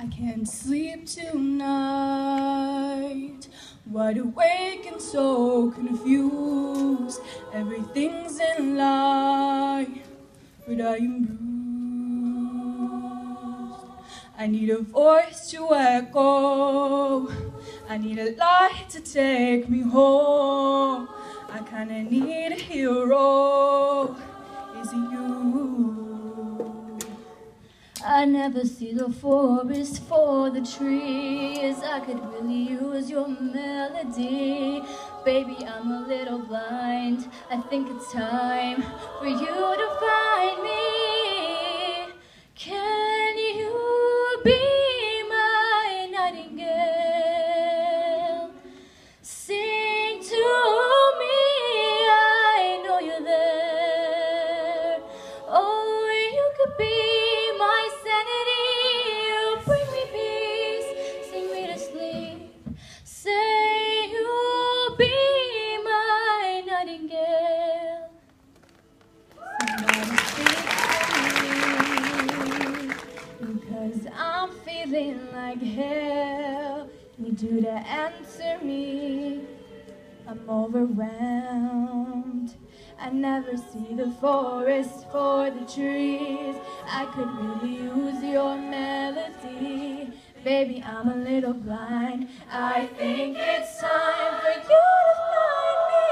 I can't sleep tonight, wide awake and so confused. Everything's in line, but I am bruised. I need a voice to echo, I need a light to take me home. I kinda need a hero, is it you? I never see the forest for the trees. I could really use your melody. Baby, I'm a little blind. I think it's time for you to find me. Can you be my nightingale? Sing to me, I know you're there. Oh, you could be my sanity, you bring me peace, sing me to sleep. Say you'll be my nightingale. Somebody speak to me, because I'm feeling like hell. Need you to answer me, I'm overwhelmed. I never see the forest for the trees. I could really use your melody. Baby, I'm a little blind. I think it's time for you to find me.